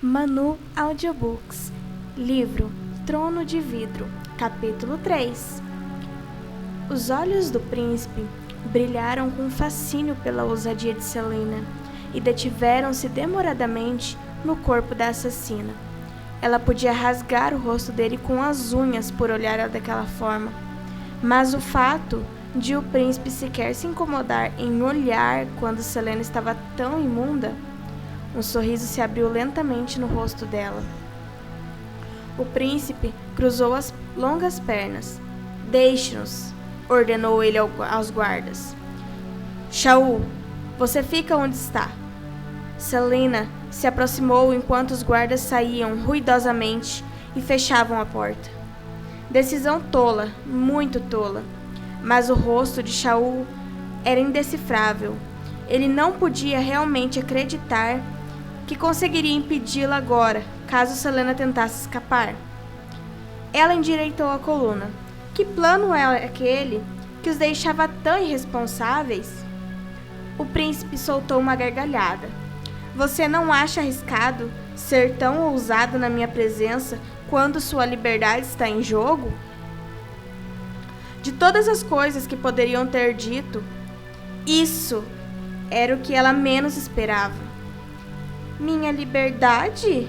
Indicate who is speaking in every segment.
Speaker 1: Manu Audiobooks. Livro Trono de Vidro. Capítulo 3. Os olhos do príncipe brilharam com fascínio pela ousadia de Selena e detiveram-se demoradamente no corpo da assassina. Ela podia rasgar o rosto dele com as unhas por olhar daquela forma, mas o fato de o príncipe sequer se incomodar em olhar quando Selena estava tão imunda. Um sorriso se abriu lentamente no rosto dela. O príncipe cruzou as longas pernas. "Deixe-nos", ordenou ele aos guardas. "Shaul, você fica onde está." Selena se aproximou enquanto os guardas saíam ruidosamente e fechavam a porta. Decisão tola, muito tola, mas o rosto de Shaul era indecifrável. Ele não podia realmente acreditar que conseguiria impedi-la agora, caso Selena tentasse escapar. Ela endireitou a coluna. Que plano era aquele que os deixava tão irresponsáveis? O príncipe soltou uma gargalhada. "Você não acha arriscado ser tão ousado na minha presença quando sua liberdade está em jogo?" De todas as coisas que poderiam ter dito, isso era o que ela menos esperava. "Minha liberdade?"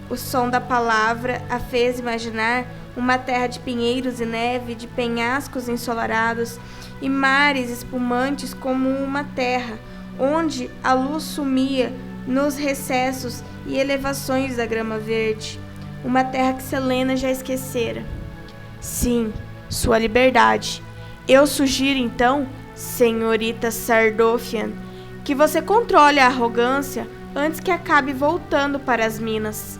Speaker 1: O som da palavra a fez imaginar uma terra de pinheiros e neve, de penhascos ensolarados e mares espumantes, como uma terra onde a luz sumia nos recessos e elevações da grama verde. Uma terra que Selena já esquecera. "Sim, sua liberdade. Eu sugiro então, senhorita Sardoffian, que você controle a arrogância antes que acabe voltando para as minas."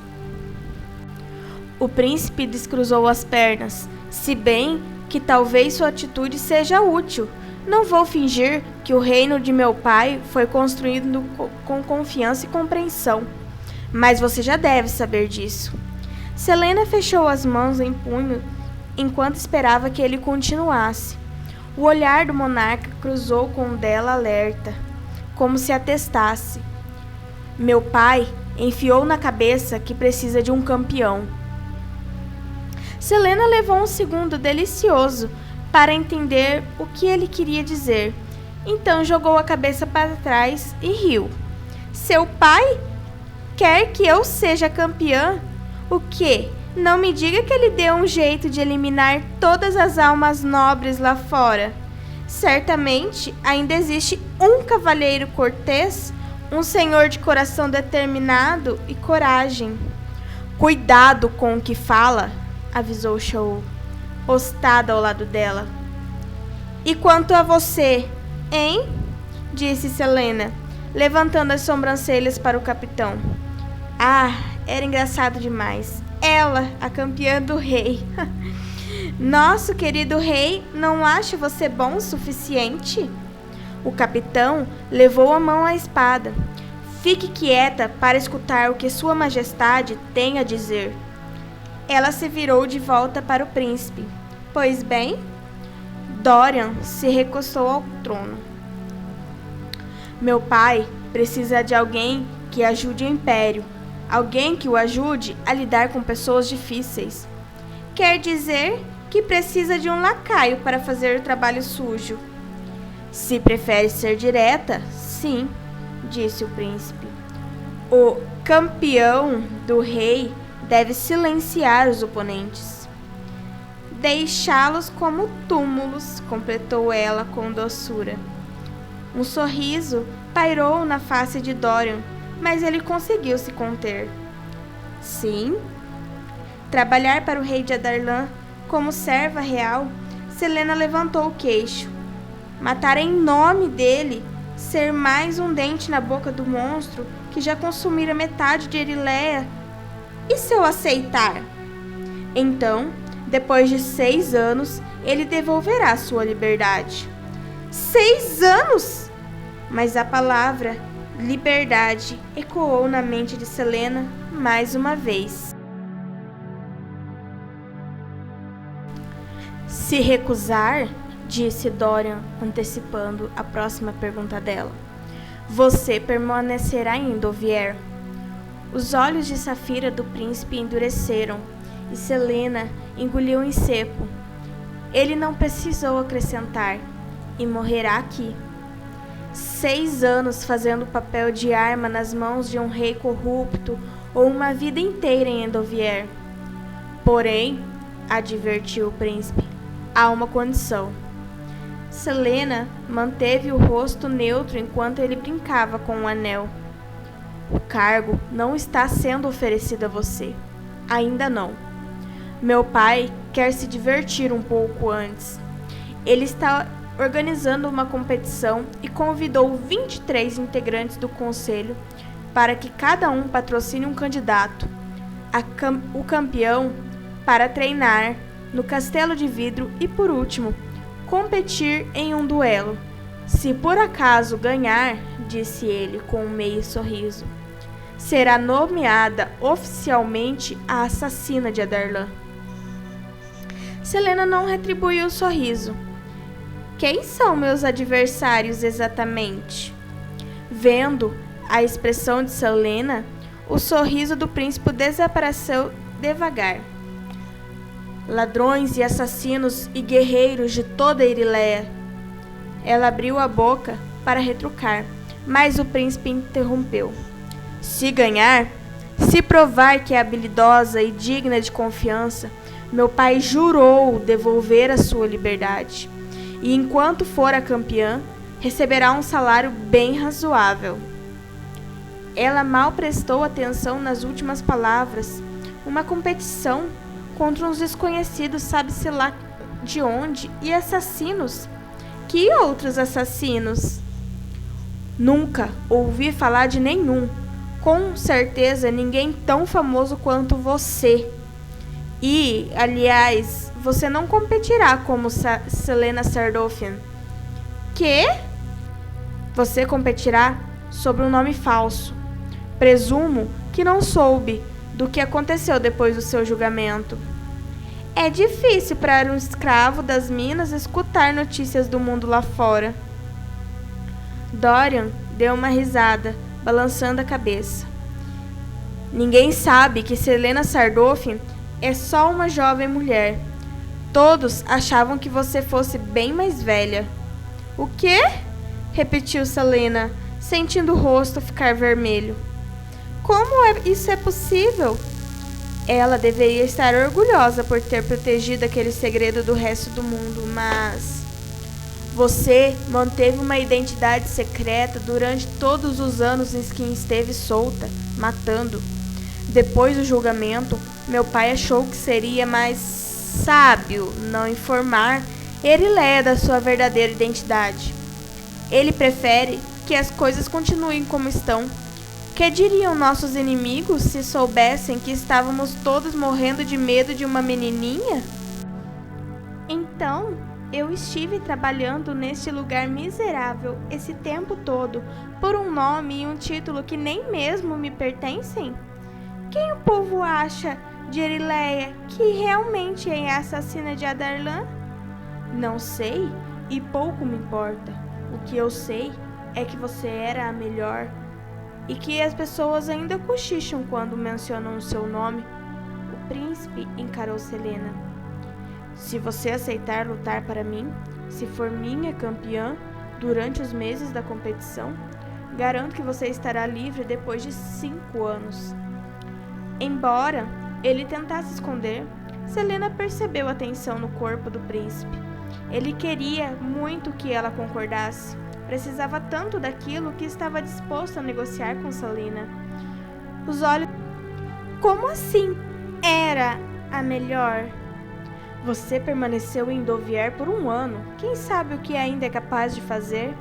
Speaker 1: O príncipe descruzou as pernas. "Se bem que talvez sua atitude seja útil. Não vou fingir que o reino de meu pai foi construído com confiança e compreensão. Mas você já deve saber disso." Selena fechou as mãos em punho enquanto esperava que ele continuasse. O olhar do monarca cruzou com o dela alerta, como se atestasse: "Meu pai enfiou na cabeça que precisa de um campeão." Selena levou um segundo delicioso para entender o que ele queria dizer. Então jogou a cabeça para trás e riu. "Seu pai quer que eu seja campeã? O quê? Não me diga que ele deu um jeito de eliminar todas as almas nobres lá fora. Certamente ainda existe um cavalheiro cortês, um senhor de coração determinado e coragem." "Cuidado com o que fala", avisou Shaul, postada ao lado dela. "E quanto a você, hein?" disse Selena, levantando as sobrancelhas para o capitão. Era engraçado demais. Ela, a campeã do rei. "Nosso querido rei não acha você bom o suficiente?" O capitão levou a mão à espada. "Fique quieta para escutar o que Sua Majestade tem a dizer." Ela se virou de volta para o príncipe. "Pois bem?" Dorian se recostou ao trono. "Meu pai precisa de alguém que ajude o império. Alguém que o ajude a lidar com pessoas difíceis." "Quer dizer que precisa de um lacaio para fazer o trabalho sujo." "Se prefere ser direta, sim", disse o príncipe. "O campeão do rei deve silenciar os oponentes." "Deixá-los como túmulos", completou ela com doçura. Um sorriso pairou na face de Dorian, mas ele conseguiu se conter. "Sim?" "Trabalhar para o rei de Adarlan como serva real." Selena levantou o queixo. "Matar em nome dele, ser mais um dente na boca do monstro que já consumira metade de Erileia. E se eu aceitar? Então, depois de 6 anos, ele devolverá sua liberdade." 6 anos? Mas a palavra liberdade ecoou na mente de Selena mais uma vez. "Se recusar", disse Dorian, antecipando a próxima pergunta dela, "você permanecerá em Endovier." Os olhos de Safira do príncipe endureceram, e Selena engoliu em seco. Ele não precisou acrescentar, e morrerá aqui. 6 anos fazendo o papel de arma nas mãos de um rei corrupto, ou uma vida inteira em Endovier. Porém, advertiu o príncipe, há uma condição. Selena manteve o rosto neutro enquanto ele brincava com o anel. O cargo não está sendo oferecido a você. Ainda não. Meu pai quer se divertir um pouco antes. Ele está organizando uma competição e convidou 23 integrantes do conselho para que cada um patrocine um candidato, o campeão, para treinar no Castelo de Vidro e, por último, competir em um duelo. Se por acaso ganhar, disse ele com um meio sorriso, será nomeada oficialmente a assassina de Adarlan. Selena não retribuiu o sorriso. Quem são meus adversários exatamente? Vendo a expressão de Selena, o sorriso do príncipe desapareceu devagar. Ladrões e assassinos e guerreiros de toda Irileia. Ela abriu a boca para retrucar, mas o príncipe interrompeu. Se ganhar, se provar que é habilidosa e digna de confiança, meu pai jurou devolver a sua liberdade. E enquanto for a campeã, receberá um salário bem razoável. Ela mal prestou atenção nas últimas palavras. Uma competição contra uns desconhecidos, sabe-se lá de onde, e assassinos. Que outros assassinos? Nunca ouvi falar de nenhum. Com certeza ninguém tão famoso quanto você. E, aliás, você não competirá como Selena Sardothian. Quê? Você competirá sob um nome falso. Presumo que não soube do que aconteceu depois do seu julgamento. É difícil para um escravo das minas escutar notícias do mundo lá fora. Dorian deu uma risada, balançando a cabeça. Ninguém sabe que Selena Sardothian é só uma jovem mulher. Todos achavam que você fosse bem mais velha. O quê? Repetiu Selena, sentindo o rosto ficar vermelho. Como isso é possível? Ela deveria estar orgulhosa por ter protegido aquele segredo do resto do mundo, mas... Você manteve uma identidade secreta durante todos os anos em que esteve solta, matando. Depois do julgamento, meu pai achou que seria mais sábio não informar Irileia da sua verdadeira identidade. Ele prefere que as coisas continuem como estão. Que diriam nossos inimigos se soubessem que estávamos todos morrendo de medo de uma menininha? Então, eu estive trabalhando neste lugar miserável esse tempo todo por um nome e um título que nem mesmo me pertencem? Quem o povo acha de Irileia que realmente é a assassina de Adarlan? Não sei e pouco me importa. O que eu sei é que você era a melhor e que as pessoas ainda cochicham quando mencionam o seu nome. O príncipe encarou Selena. Se você aceitar lutar para mim, se for minha campeã durante os meses da competição, garanto que você estará livre depois de 5 anos. Embora ele tentasse esconder, Selena percebeu a tensão no corpo do príncipe. Ele queria muito que ela concordasse. Precisava tanto daquilo que estava disposto a negociar com Selena. Os olhos... Como assim? Era a melhor? Você permaneceu em Endovier por 1 ano. Quem sabe o que ainda é capaz de fazer?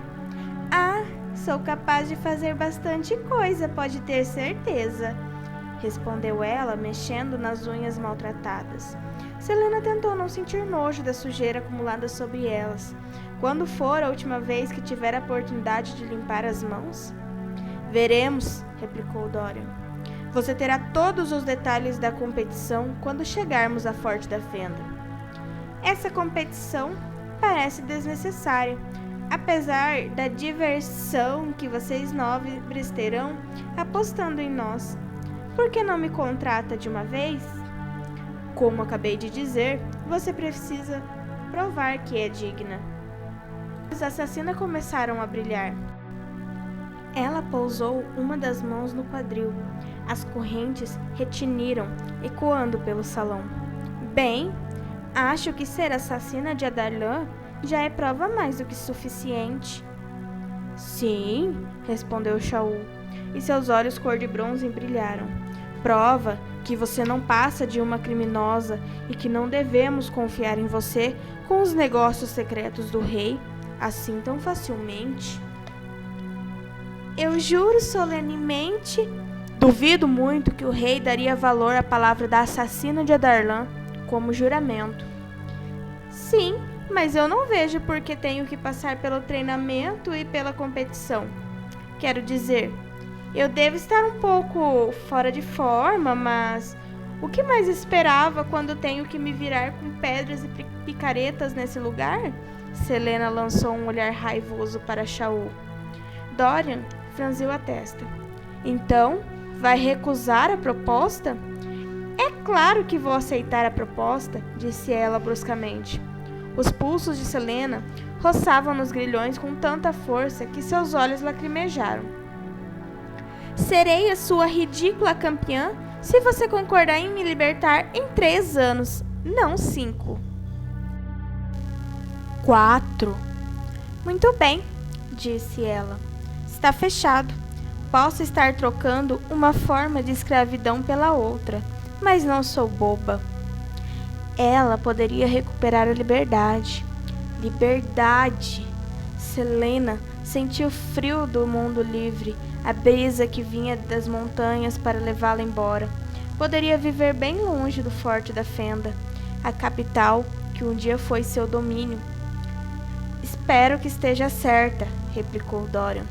Speaker 1: Ah, sou capaz de fazer bastante coisa, pode ter certeza. Respondeu ela, mexendo nas unhas maltratadas. Selena tentou não sentir nojo da sujeira acumulada sobre elas. Quando for a última vez que tiver a oportunidade de limpar as mãos? Veremos, replicou Dorian. Você terá todos os detalhes da competição quando chegarmos à Forte da Fenda. Essa competição parece desnecessária, apesar da diversão que vocês nobres terão apostando em nós. Por que não me contrata de uma vez? Como acabei de dizer, você precisa provar que é digna. Os assassinos começaram a brilhar. Ela pousou uma das mãos no quadril. As correntes retiniram, ecoando pelo salão. Bem, acho que ser assassina de Adarlan já é prova mais do que suficiente. Sim, respondeu Shaul, e seus olhos cor de bronze brilharam. Prova que você não passa de uma criminosa e que não devemos confiar em você com os negócios secretos do rei assim tão facilmente. Eu juro solenemente, duvido muito que o rei daria valor à palavra da assassina de Adarlan como juramento. Sim, mas eu não vejo por que tenho que passar pelo treinamento e pela competição. Quero dizer, eu devo estar um pouco fora de forma, mas o que mais esperava quando tenho que me virar com pedras e picaretas nesse lugar? Selena lançou um olhar raivoso para Shaul. Dorian franziu a testa. Então, vai recusar a proposta? É claro que vou aceitar a proposta, disse ela bruscamente. Os pulsos de Selena roçavam nos grilhões com tanta força que seus olhos lacrimejaram. Serei a sua ridícula campeã se você concordar em me libertar em 3 anos, não 5. 4. Muito bem, disse ela. Está fechado. Posso estar trocando uma forma de escravidão pela outra, mas não sou boba. Ela poderia recuperar a liberdade. Liberdade! Selena sentiu o frio do mundo livre, a brisa que vinha das montanhas para levá-la embora. Poderia viver bem longe do Forte da Fenda, a capital que um dia foi seu domínio. Espero que esteja certa, replicou Dorian,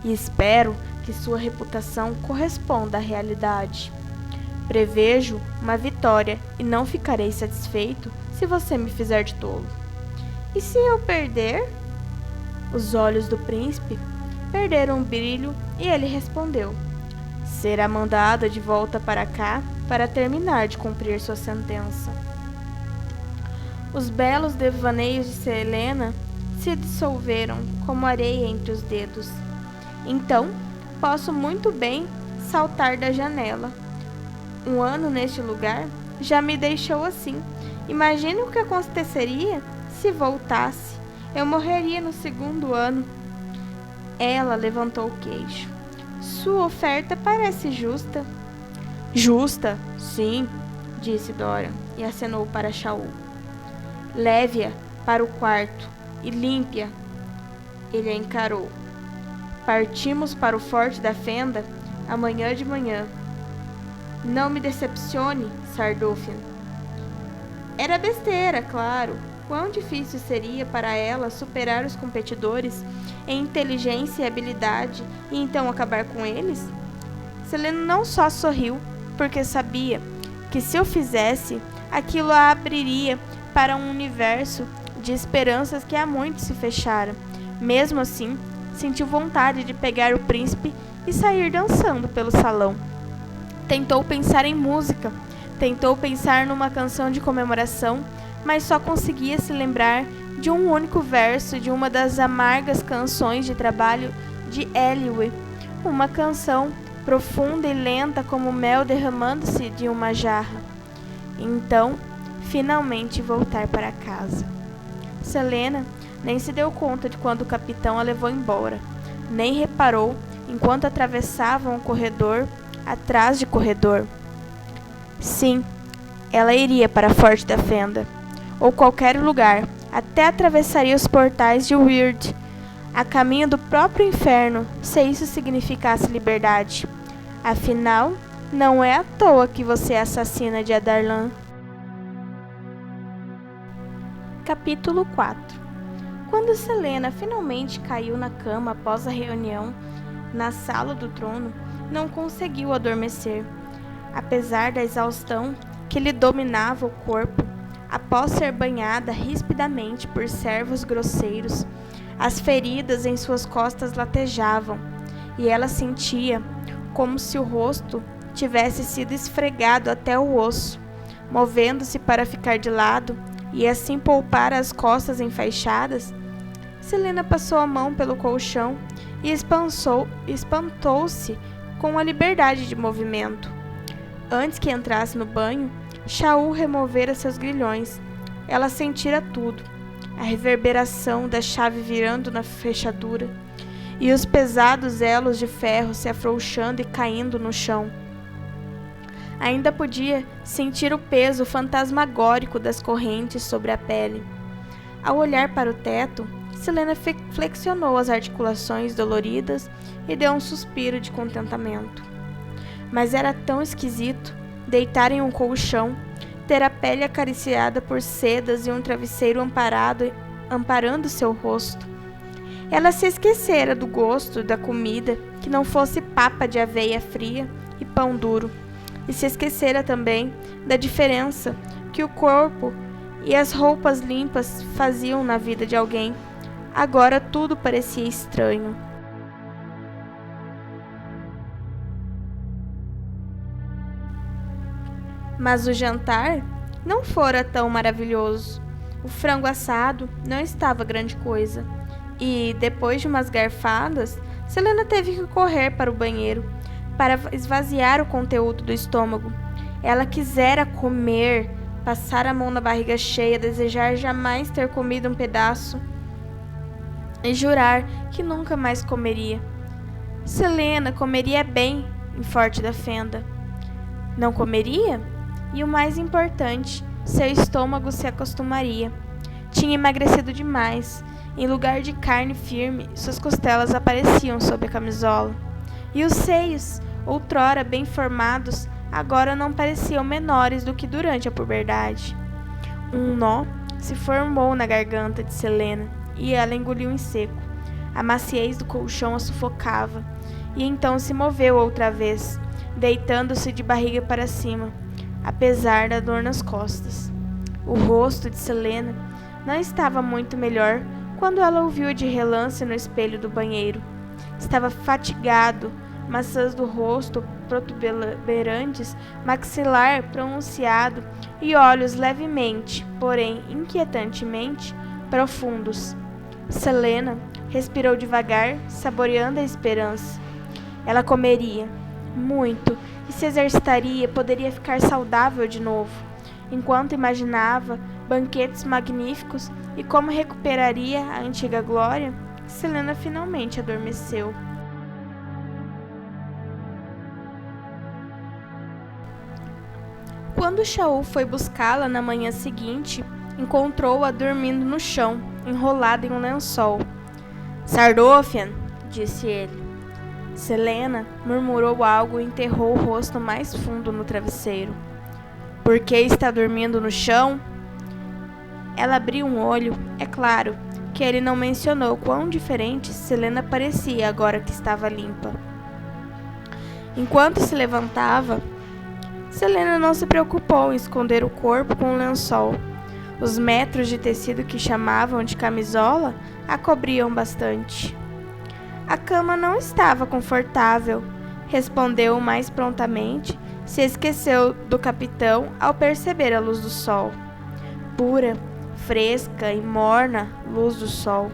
Speaker 1: e espero que sua reputação corresponda à realidade. Prevejo uma vitória e não ficarei satisfeito se você me fizer de tolo. E se eu perder? Os olhos do príncipe perderam o brilho e ele respondeu: será mandada de volta para cá para terminar de cumprir sua sentença. Os belos devaneios de Selena se dissolveram como areia entre os dedos. Então, posso muito bem saltar da janela. Um ano neste lugar já me deixou assim. Imagine o que aconteceria se voltasse. Eu morreria no 2º ano. Ela levantou o queixo. Sua oferta parece justa. Justa? Sim, disse Dorian e acenou para Shaul. Leve-a para o quarto e limpe-a. Ele a encarou. Partimos para o Forte da Fenda amanhã de manhã. Não me decepcione, Sardoufian. Era besteira, claro. Quão difícil seria para ela superar os competidores em inteligência e habilidade e então acabar com eles? Selena não só sorriu, porque sabia que se o fizesse, aquilo a abriria para um universo de esperanças que há muito se fechara. Mesmo assim, sentiu vontade de pegar o príncipe e sair dançando pelo salão. Tentou pensar em música, tentou pensar numa canção de comemoração, mas só conseguia se lembrar de um único verso de uma das amargas canções de trabalho de Eliwe, uma canção profunda e lenta como mel derramando-se de uma jarra. Então, finalmente voltar para casa. Selena nem se deu conta de quando o capitão a levou embora, nem reparou enquanto atravessavam o corredor atrás de corredor. Sim, ela iria para a Forte da Fenda, ou qualquer lugar, até atravessaria os portais de Weird, a caminho do próprio inferno, se isso significasse liberdade. Afinal, não é à toa que você é assassina de Adarlan. Capítulo 4. Quando Selena finalmente caiu na cama após a reunião na sala do trono, não conseguiu adormecer. Apesar da exaustão que lhe dominava o corpo, após ser banhada rispidamente por servos grosseiros, as feridas em suas costas latejavam, e ela sentia como se o rosto tivesse sido esfregado até o osso, movendo-se para ficar de lado e assim poupar as costas enfaixadas. Selena passou a mão pelo colchão e espantou-se com a liberdade de movimento. Antes que entrasse no banho, Shaul removera seus grilhões. Ela sentira tudo, a reverberação da chave virando na fechadura e os pesados elos de ferro se afrouxando e caindo no chão. Ainda podia sentir o peso fantasmagórico das correntes sobre a pele. Ao olhar para o teto, Selena flexionou as articulações doloridas e deu um suspiro de contentamento. Mas era tão esquisito deitar em um colchão, ter a pele acariciada por sedas e um travesseiro amparando seu rosto. Ela se esquecera do gosto da comida que não fosse papa de aveia fria e pão duro, e se esquecera também da diferença que o corpo e as roupas limpas faziam na vida de alguém. Agora tudo parecia estranho. Mas o jantar não fora tão maravilhoso. O frango assado não estava grande coisa. E, depois de umas garfadas, Selena teve que correr para o banheiro para esvaziar o conteúdo do estômago. Ela quisera comer, passar a mão na barriga cheia, desejar jamais ter comido um pedaço e jurar que nunca mais comeria. Selena comeria bem em Forte da Fenda. Não comeria? E o mais importante, seu estômago se acostumaria. Tinha emagrecido demais. Em lugar de carne firme, suas costelas apareciam sob a camisola. E os seios, outrora bem formados, agora não pareciam menores do que durante a puberdade. Um nó se formou na garganta de Selena e ela engoliu em seco. A maciez do colchão a sufocava. E então se moveu outra vez, deitando-se de barriga para cima, apesar da dor nas costas. O rosto de Selena não estava muito melhor quando ela o viu de relance no espelho do banheiro. Estava fatigado, maçãs do rosto protuberantes, maxilar pronunciado e olhos levemente, porém inquietantemente, profundos. Selena respirou devagar, saboreando a esperança. Ela comeria muito e se exercitaria, poderia ficar saudável de novo. Enquanto imaginava banquetes magníficos e como recuperaria a antiga glória, Selena finalmente adormeceu. Quando Shaul foi buscá-la na manhã seguinte, encontrou-a dormindo no chão, enrolada em um lençol. "Sardoffian", disse ele. Selena murmurou algo e enterrou o rosto mais fundo no travesseiro. "Por que está dormindo no chão?" Ela abriu um olho. É claro que ele não mencionou quão diferente Selena parecia agora que estava limpa. Enquanto se levantava, Selena não se preocupou em esconder o corpo com um lençol. Os metros de tecido que chamavam de camisola a cobriam bastante. A cama não estava confortável, respondeu mais prontamente. Se esqueceu do capitão ao perceber a luz do sol. Pura, fresca e morna luz do sol.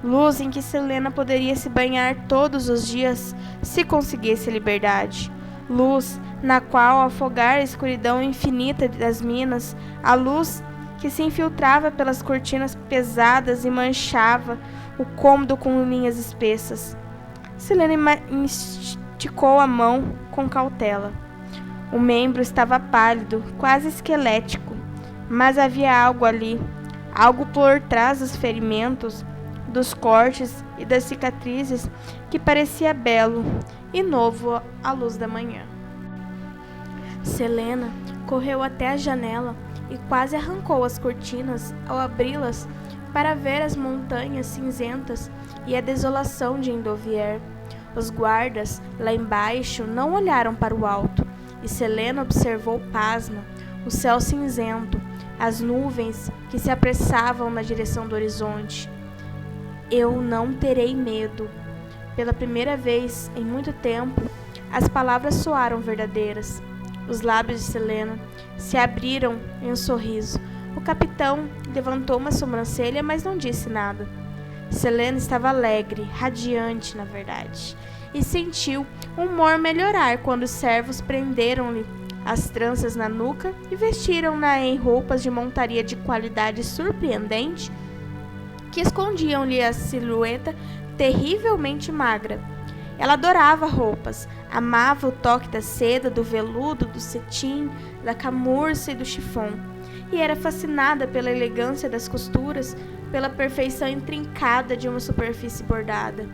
Speaker 1: Luz em que Selena poderia se banhar todos os dias se conseguisse liberdade. Luz na qual afogar a escuridão infinita das minas, a luz que se infiltrava pelas cortinas pesadas e manchava o cômodo com linhas espessas. Selena esticou a mão com cautela. O membro estava pálido, quase esquelético, mas havia algo ali, algo por trás dos ferimentos, dos cortes e das cicatrizes que parecia belo e novo à luz da manhã. Selena correu até a janela e quase arrancou as cortinas ao abri-las para ver as montanhas cinzentas e a desolação de Endovier. Os guardas, lá embaixo, não olharam para o alto, e Selena observou pasma o céu cinzento, as nuvens que se apressavam na direção do horizonte. "Eu não terei medo." Pela primeira vez em muito tempo, As palavras soaram verdadeiras. Os lábios de Selena se abriram em um sorriso. O capitão levantou uma sobrancelha, mas não disse nada. Selena estava alegre, radiante, na verdade, e sentiu o humor melhorar quando os servos prenderam-lhe as tranças na nuca e vestiram-na em roupas de montaria de qualidade surpreendente que escondiam-lhe a silhueta terrivelmente magra. Ela adorava roupas, amava o toque da seda, do veludo, do cetim, da camurça e do chifon, e era fascinada pela elegância das costuras, pela perfeição intrincada de uma superfície bordada.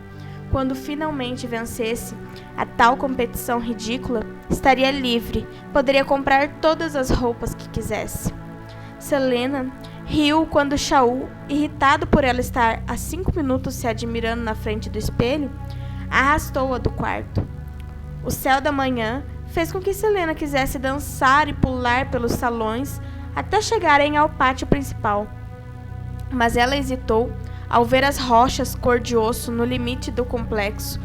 Speaker 1: Quando finalmente vencesse a tal competição ridícula, estaria livre, poderia comprar todas as roupas que quisesse. Selena riu quando Shaul, irritado por ela estar há 5 minutos se admirando na frente do espelho, arrastou-a do quarto. O céu da manhã fez com que Selena quisesse dançar e pular pelos salões até chegarem ao pátio principal. Mas ela hesitou ao ver as rochas cor de osso no limite do complexo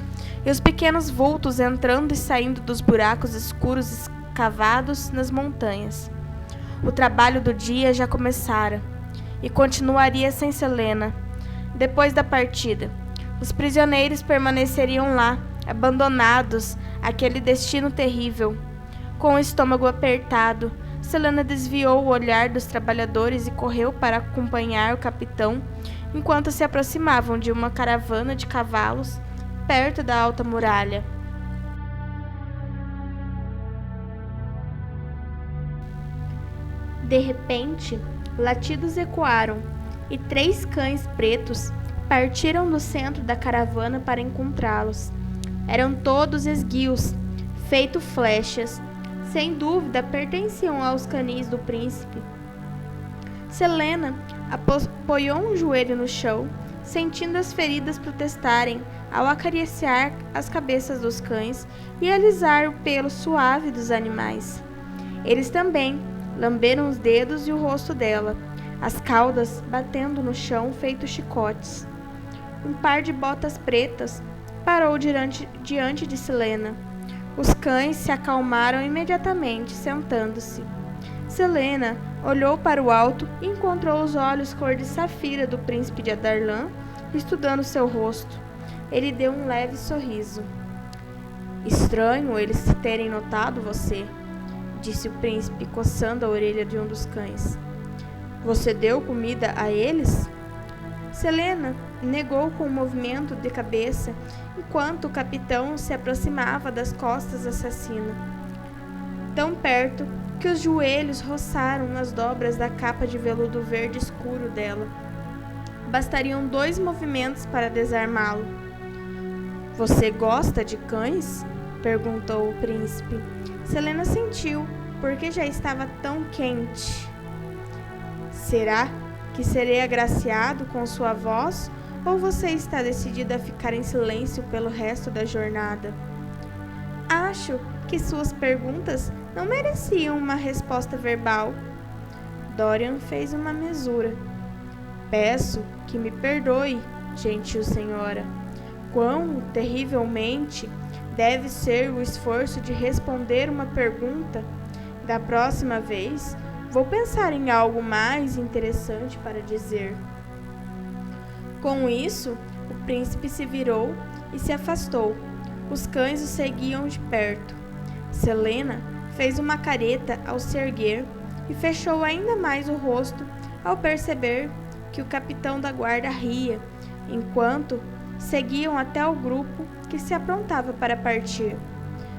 Speaker 1: e os pequenos vultos entrando e saindo dos buracos escuros escavados nas montanhas. O trabalho do dia já começara e continuaria sem Selena. Depois da partida, os prisioneiros permaneceriam lá, abandonados àquele destino terrível. Com o estômago apertado, Selena desviou o olhar dos trabalhadores e correu para acompanhar o capitão enquanto se aproximavam de uma caravana de cavalos perto da alta muralha. De repente, latidos ecoaram e 3 cães pretos partiram do centro da caravana para encontrá-los. Eram todos esguios, feito flechas. Sem dúvida, pertenciam aos canis do príncipe. Selena apoiou um joelho no chão, sentindo as feridas protestarem ao acariciar as cabeças dos cães e alisar o pelo suave dos animais. Eles também lamberam os dedos e o rosto dela, as caudas batendo no chão feito chicotes. Um par de botas pretas parou diante de Selena. Os cães se acalmaram imediatamente, sentando-se. Selena olhou para o alto e encontrou os olhos cor de safira do príncipe de Adarlan, estudando seu rosto. Ele deu um leve sorriso. Estranho eles terem notado você, disse o príncipe, coçando a orelha de um dos cães. Você deu comida a eles? Selena negou com um movimento de cabeça, enquanto o capitão se aproximava das costas assassina. Tão perto que os joelhos roçaram nas dobras da capa de veludo verde escuro dela. Bastariam 2 movimentos para desarmá-lo. Você gosta de cães? Perguntou o príncipe. Selena sentiu, porque já estava tão quente. Será que serei agraciado com sua voz, ou você está decidida a ficar em silêncio pelo resto da jornada? Acho que suas perguntas não mereciam uma resposta verbal. Dorian fez uma mesura. Peço que me perdoe, gentil senhora. Quão terrivelmente deve ser o esforço de responder uma pergunta? Da próxima vez, vou pensar em algo mais interessante para dizer. Com isso, o príncipe se virou e se afastou. Os cães o seguiam de perto. Selena fez uma careta ao se erguer e fechou ainda mais o rosto ao perceber que o capitão da guarda ria, enquanto seguiam até o grupo que se aprontava para partir.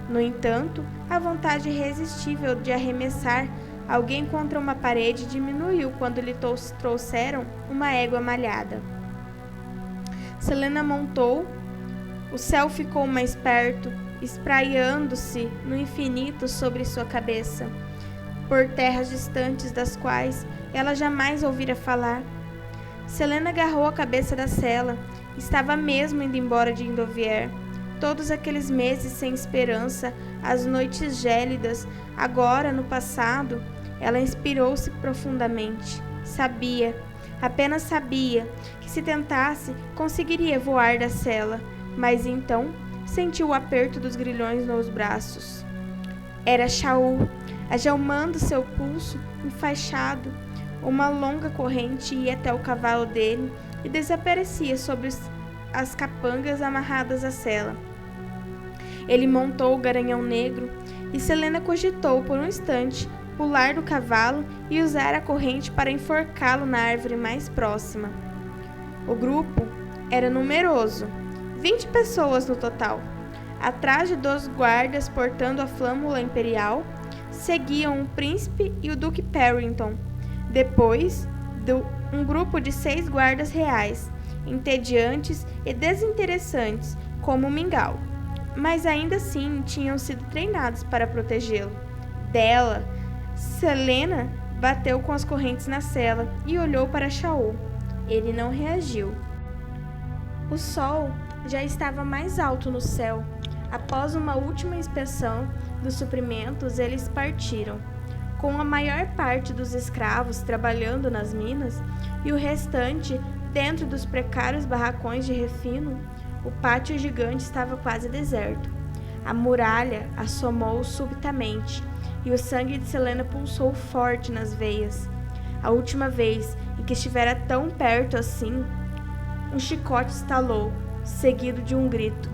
Speaker 1: No entanto, a vontade irresistível de arremessar alguém contra uma parede diminuiu quando lhe trouxeram uma égua malhada. Selena montou, o céu ficou mais perto, espraiando-se no infinito sobre sua cabeça, por terras distantes das quais ela jamais ouvira falar. Selena agarrou a cabeça da cela, estava mesmo indo embora de Endovier. Todos aqueles meses sem esperança, as noites gélidas, agora no passado, ela inspirou-se profundamente. Sabia, apenas sabia, que se tentasse, conseguiria voar da cela, mas então sentiu o aperto dos grilhões nos braços. Era Shaul, ajalmando seu pulso enfaixado. Uma longa corrente ia até o cavalo dele e desaparecia sobre as capangas amarradas à sela. Ele montou o garanhão negro e Selena cogitou por um instante pular do cavalo e usar a corrente para enforcá-lo na árvore mais próxima. O grupo era numeroso, 20 pessoas no total. Atrás de 2 guardas portando a flâmula imperial, seguiam o príncipe e o duque Parrington. Depois, um grupo de 6 guardas reais, entediantes e desinteressantes, como o Mingau, mas ainda assim tinham sido treinados para protegê-lo. Dela, Selena bateu com as correntes na sela e olhou para Shaul. Ele não reagiu. O sol já estava mais alto no céu. Após uma última inspeção dos suprimentos, eles partiram. Com a maior parte dos escravos trabalhando nas minas e o restante dentro dos precários barracões de refino, o pátio gigante estava quase deserto. A muralha assomou subitamente e o sangue de Selena pulsou forte nas veias. A última vez em que estivera tão perto assim, um chicote estalou, seguido de um grito.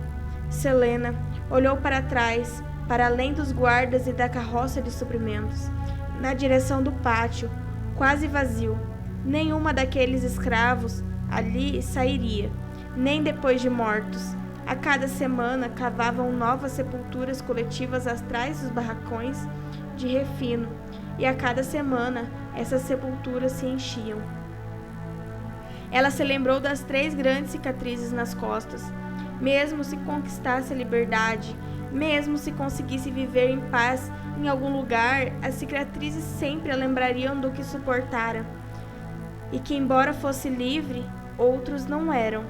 Speaker 1: Selena olhou para trás, para além dos guardas e da carroça de suprimentos, na direção do pátio, quase vazio. Nenhuma daqueles escravos ali sairia, nem depois de mortos. A cada semana cavavam novas sepulturas coletivas atrás dos barracões de refino, e a cada semana essas sepulturas se enchiam. Ela se lembrou das 3 grandes cicatrizes nas costas. Mesmo se conquistasse a liberdade, mesmo se conseguisse viver em paz em algum lugar, as cicatrizes sempre a lembrariam do que suportara. E que, embora fosse livre, outros não eram.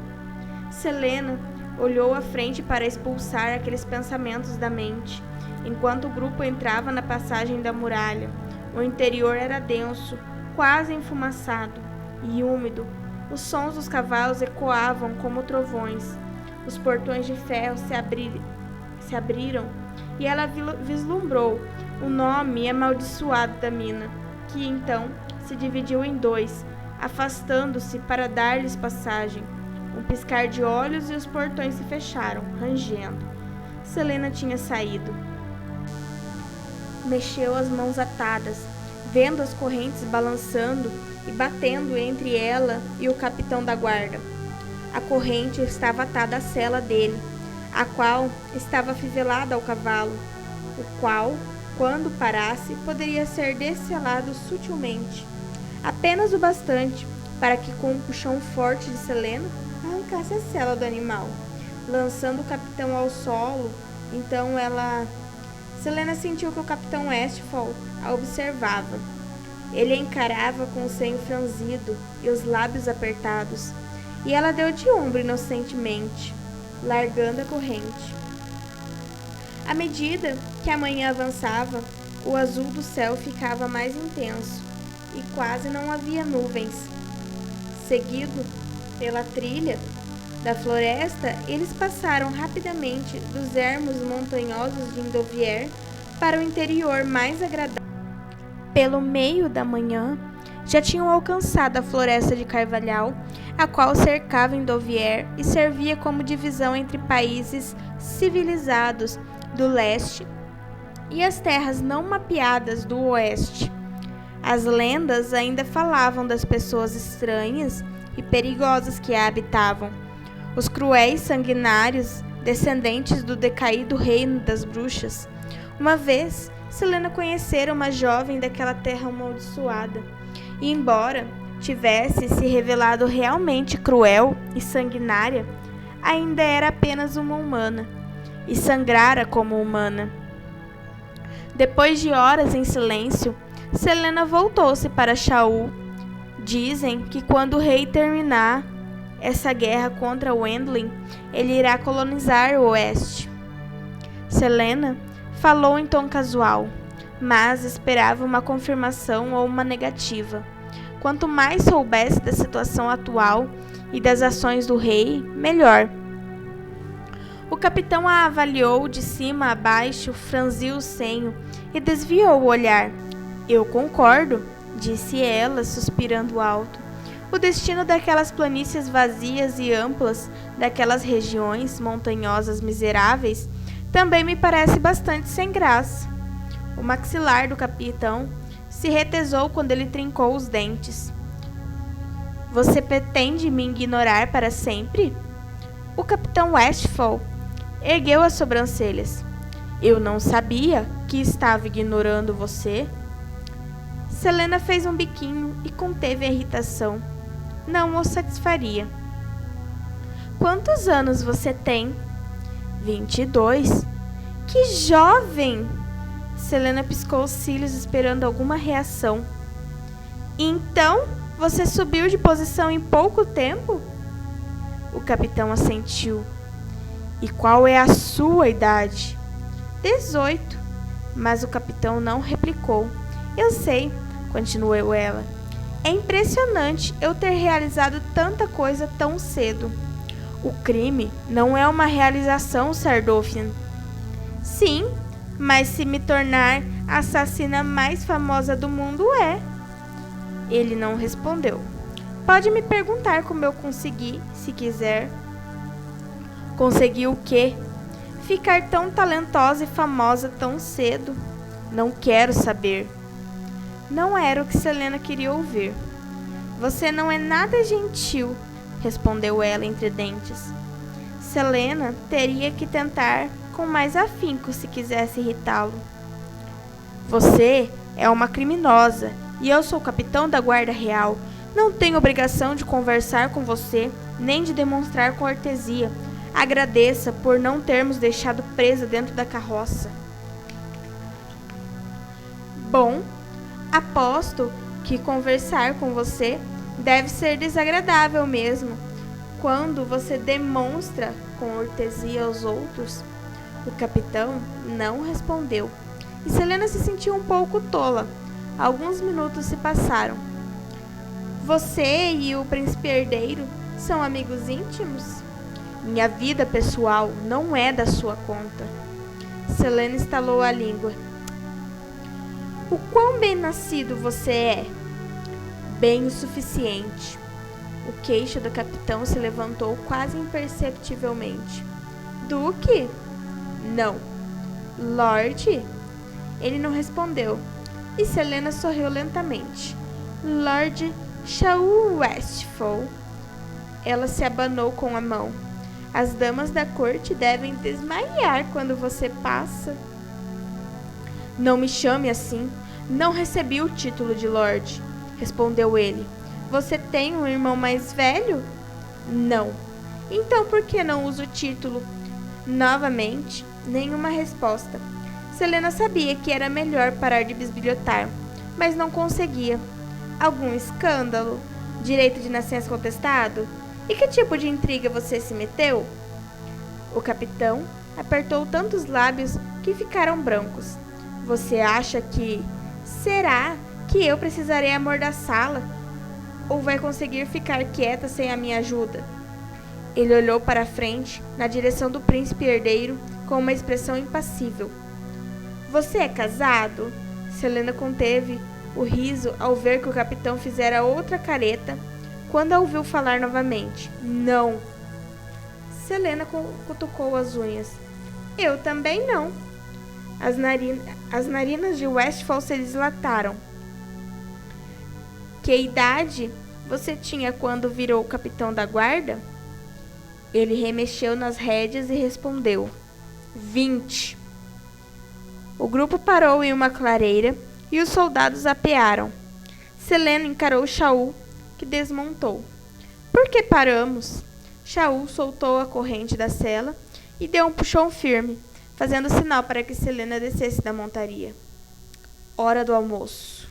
Speaker 1: Selena olhou à frente para expulsar aqueles pensamentos da mente. Enquanto o grupo entrava na passagem da muralha, o interior era denso, quase enfumaçado e úmido. Os sons dos cavalos ecoavam como trovões. Os portões de ferro se abriram e ela vislumbrou o nome amaldiçoado da mina, que então se dividiu em 2, afastando-se para dar-lhes passagem. Um piscar de olhos e os portões se fecharam, rangendo. Selena tinha saído. Mexeu as mãos atadas, vendo as correntes balançando e batendo entre ela e o capitão da guarda. A corrente estava atada à sela dele, a qual estava afivelada ao cavalo, o qual, quando parasse, poderia ser desselado sutilmente, apenas o bastante para que, com um puxão forte de Selena, arrancasse a sela do animal, lançando o capitão ao solo. Então Selena sentiu que o capitão Westphal a observava. Ele a encarava com o senho franzido e os lábios apertados, e ela deu de ombro inocentemente, largando a corrente. À medida que a manhã avançava, o azul do céu ficava mais intenso e quase não havia nuvens. Seguido pela trilha da floresta, eles passaram rapidamente dos ermos montanhosos de Endovier para o interior mais agradável. Pelo meio da manhã, já tinham alcançado a floresta de Carvalhal, a qual cercava Endovier e servia como divisão entre países civilizados do leste e as terras não mapeadas do oeste. As lendas ainda falavam das pessoas estranhas e perigosas que a habitavam. Os cruéis sanguinários, descendentes do decaído reino das bruxas. Uma vez, Selena conhecera uma jovem daquela terra amaldiçoada, e embora tivesse se revelado realmente cruel e sanguinária, ainda era apenas uma humana, e sangrara como humana. Depois de horas em silêncio, Selena voltou-se para Shaul. Dizem que quando o rei terminar essa guerra contra Wendling, ele irá colonizar o oeste. Selena falou em tom casual, mas esperava uma confirmação ou uma negativa. Quanto mais soubesse da situação atual e das ações do rei, melhor. O capitão a avaliou de cima a baixo, franziu o senho e desviou o olhar. Eu concordo, disse ela, suspirando alto. O destino daquelas planícies vazias e amplas, daquelas regiões montanhosas miseráveis, também me parece bastante sem graça. O maxilar do capitão se retesou quando ele trincou os dentes. Você pretende me ignorar para sempre? O capitão Westphal ergueu as sobrancelhas. Eu não sabia que estava ignorando você. Selena fez um biquinho e conteve a irritação. Não o satisfaria. Quantos anos você tem? 22. Que jovem! Selena piscou os cílios esperando alguma reação. Então, você subiu de posição em pouco tempo? O capitão assentiu. E qual é a sua idade? 18. Mas o capitão não replicou. Eu sei, continuou ela. É impressionante eu ter realizado tanta coisa tão cedo. O crime não é uma realização, Sardoffian. Sim, mas se me tornar a assassina mais famosa do mundo é. Ele não respondeu. Pode me perguntar como eu consegui, se quiser. Consegui o quê? Ficar tão talentosa e famosa tão cedo. Não quero saber. Não era o que Selena queria ouvir. Você não é nada gentil, respondeu ela entre dentes. Selena teria que tentar com mais afinco se quisesse irritá-lo. Você é uma criminosa e eu sou o capitão da Guarda Real. Não tenho obrigação de conversar com você, nem de demonstrar cortesia. Agradeça por não termos deixado presa dentro da carroça. Bom, aposto que conversar com você deve ser desagradável mesmo. Quando você demonstra cortesia aos outros, o capitão não respondeu. E Selena se sentiu um pouco tola. Alguns minutos se passaram. Você e o príncipe herdeiro são amigos íntimos? Minha vida pessoal não é da sua conta. Selena estalou a língua. O quão bem-nascido você é? Bem o suficiente. O queixo do capitão se levantou quase imperceptivelmente. Duque? Não. Lorde? Ele não respondeu. E Selena sorriu lentamente. Lord Shaul Westphal. Ela se abanou com a mão. As damas da corte devem desmaiar quando você passa. Não me chame assim. Não recebi o título de Lorde, respondeu ele. Você tem um irmão mais velho? Não. Então por que não usa o título? Novamente, nenhuma resposta. Selena sabia que era melhor parar de bisbilhotar, mas não conseguia. Algum escândalo? Direito de nascença contestado? E que tipo de intriga você se meteu? O capitão apertou tantos lábios que ficaram brancos. Você acha que... Será que eu precisarei amordaçá-la? Ou vai conseguir ficar quieta sem a minha ajuda? Ele olhou para a frente, na direção do príncipe herdeiro, com uma expressão impassível. Você é casado? Selena conteve o riso ao ver que o capitão fizera outra careta quando a ouviu falar novamente. Não. Selena cutucou as unhas. Eu também não. As narinas de Westphal se dilataram. Que idade você tinha quando virou capitão da guarda? Ele remexeu nas rédeas e respondeu. 20. O grupo parou em uma clareira e os soldados apearam. Selena encarou Shaul, que desmontou. Por que paramos? Shaul soltou a corrente da sela e deu um puxão firme, fazendo sinal para que Selena descesse da montaria. Hora do almoço.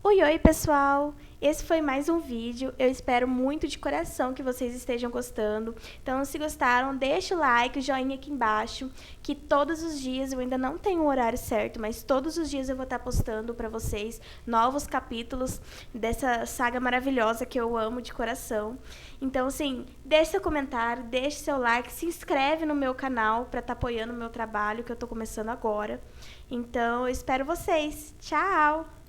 Speaker 1: Oi, pessoal! Esse foi mais um vídeo, eu espero muito de coração que vocês estejam gostando. Então, se gostaram, deixa o like, o joinha aqui embaixo, que todos os dias, eu ainda não tenho o horário certo, mas todos os dias eu vou estar postando para vocês novos capítulos dessa saga maravilhosa que eu amo de coração. Então, assim, deixe seu comentário, deixe seu like, se inscreve no meu canal para estar apoiando o meu trabalho, que eu estou começando agora. Então, eu espero vocês. Tchau!